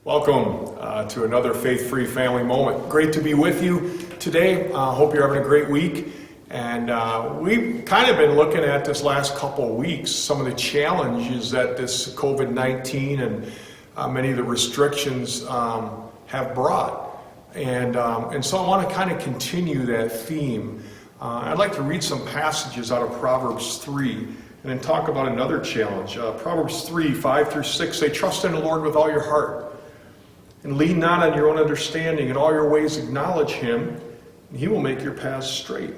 Welcome to another Faith-Free Family Moment. Great to be with you today. Hope you're having a great week. And we've kind of been looking at this last couple of weeks, some of the challenges that this COVID-19 and many of the restrictions have brought. And so I want to kind of continue that theme. I'd like to read some passages out of Proverbs 3 and then talk about another challenge. Proverbs 3, 5 through 6 say, "Trust in the Lord with all your heart, and lean not on your own understanding. In all your ways acknowledge him, and he will make your paths straight.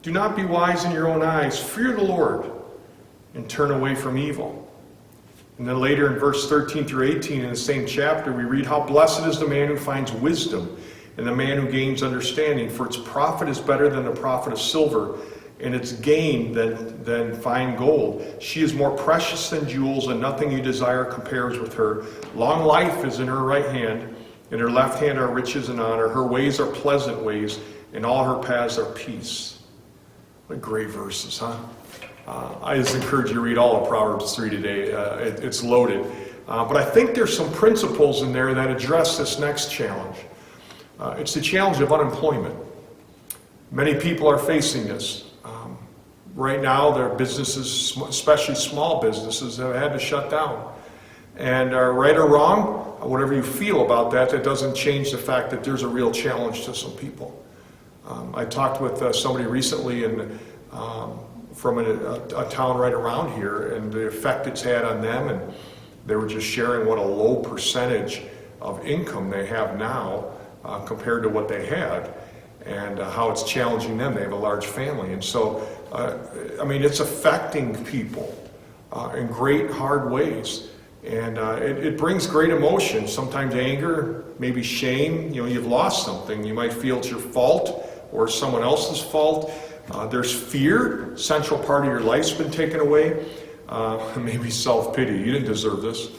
Do not be wise in your own eyes. Fear the Lord, and turn away from evil." And then later in verse 13 through 18 in the same chapter, we read, "How blessed is the man who finds wisdom, and the man who gains understanding. For its profit is better than the profit of silver, and its gain than fine gold. She is more precious than jewels, and nothing you desire compares with her. Long life is in her right hand, in her left hand are riches and honor. Her ways are pleasant ways, and all her paths are peace." What great verses, huh? I just encourage you to read all of Proverbs 3 today. It's loaded. But I think there's some principles in there that address this next challenge. It's the challenge of unemployment. Many people are facing this. Right now, their businesses, especially small businesses, have had to shut down. And right or wrong, whatever you feel about that, that doesn't change the fact that there's a real challenge to some people. I talked with somebody recently from a town right around here, and the effect it's had on them, and they were just sharing what a low percentage of income they have now compared to what they had, and how it's challenging them. They have a large family, and so it's affecting people in great, hard ways, and it brings great emotion. Sometimes anger, maybe shame. You've lost something. You might feel it's your fault or someone else's fault. There's fear. Central part of your life's been taken away. Maybe self-pity. You didn't deserve this.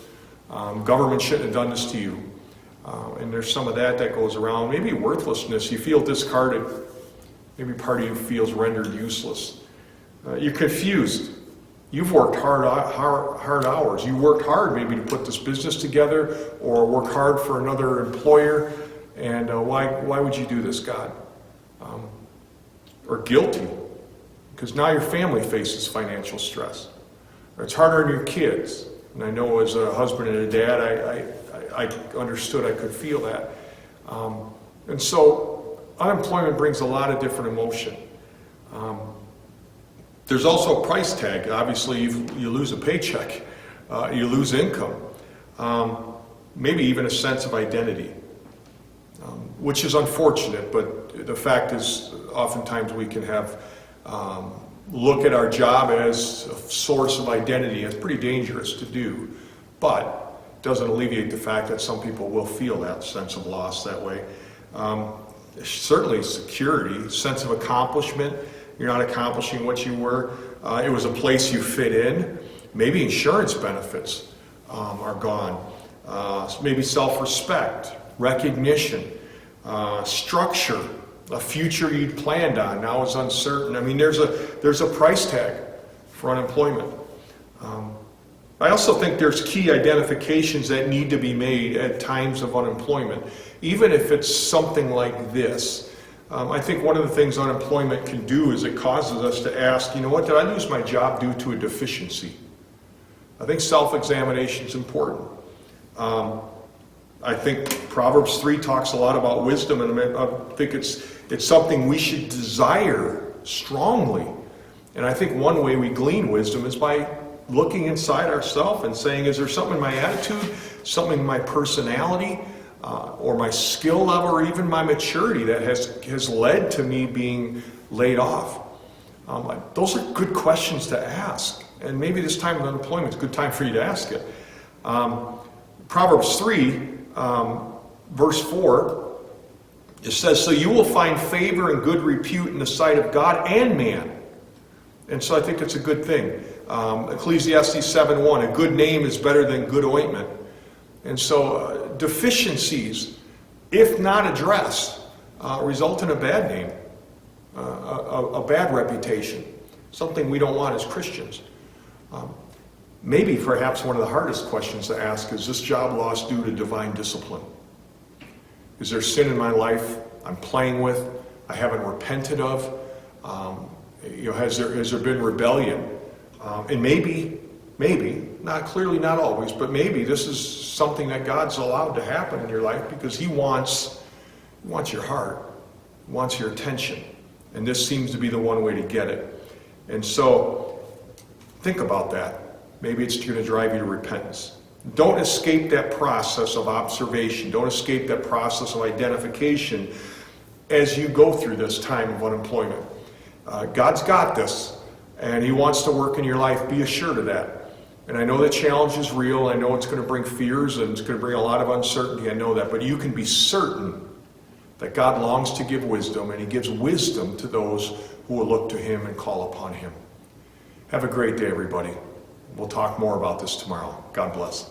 Government shouldn't have done this to you. And there's some of that goes around. Maybe worthlessness. You feel discarded. Maybe part of you feels rendered useless. You're confused. You've worked hard hours. You worked hard maybe to put this business together, or work hard for another employer. And why would you do this, God? Or guilty, because now your family faces financial stress. Or it's harder on your kids. And I know as a husband and a dad, I understood, I could feel that. And so unemployment brings a lot of different emotion. There's also a price tag. Obviously, you lose a paycheck. You lose income. Maybe even a sense of identity, which is unfortunate, but the fact is oftentimes we can have look at our job as a source of identity. It's pretty dangerous to do, but doesn't alleviate the fact that some people will feel that sense of loss that way. Certainly security, sense of accomplishment. You're not accomplishing what you were. It was a place you fit in. Maybe insurance benefits are gone. Maybe self-respect, recognition, structure, a future you'd planned on now is uncertain. There's a price tag for unemployment. I also think there's key identifications that need to be made at times of unemployment, even if it's something like this. I think one of the things unemployment can do is it causes us to ask, did I lose my job due to a deficiency? I think self-examination is important. I think Proverbs 3 talks a lot about wisdom, and I think it's something we should desire strongly. And I think one way we glean wisdom is by looking inside ourselves and saying, is there something in my attitude, something in my personality, or my skill level, or even my maturity that has led to me being laid off? Those are good questions to ask. And maybe this time of unemployment is a good time for you to ask it. Proverbs 3, verse 4, it says, "So you will find favor and good repute in the sight of God and man." And so I think it's a good thing. Ecclesiastes 7:1, "A good name is better than good ointment." And so deficiencies, if not addressed, result in a bad name, a bad reputation, something we don't want as Christians. Maybe perhaps one of the hardest questions to ask is this job loss due to divine discipline? Is there sin in my life I'm playing with, I haven't repented of? Has there been rebellion? And maybe, not clearly, not always, but maybe this is something that God's allowed to happen in your life because He wants your heart, He wants your attention. And this seems to be the one way to get it. And so, think about that. Maybe it's going to drive you to repentance. Don't escape that process of observation. Don't escape that process of identification as you go through this time of unemployment. God's got this, and He wants to work in your life. Be assured of that. And I know the challenge is real. I know it's going to bring fears, and it's going to bring a lot of uncertainty. I know that. But you can be certain that God longs to give wisdom, and He gives wisdom to those who will look to Him and call upon Him. Have a great day, everybody. We'll talk more about this tomorrow. God bless.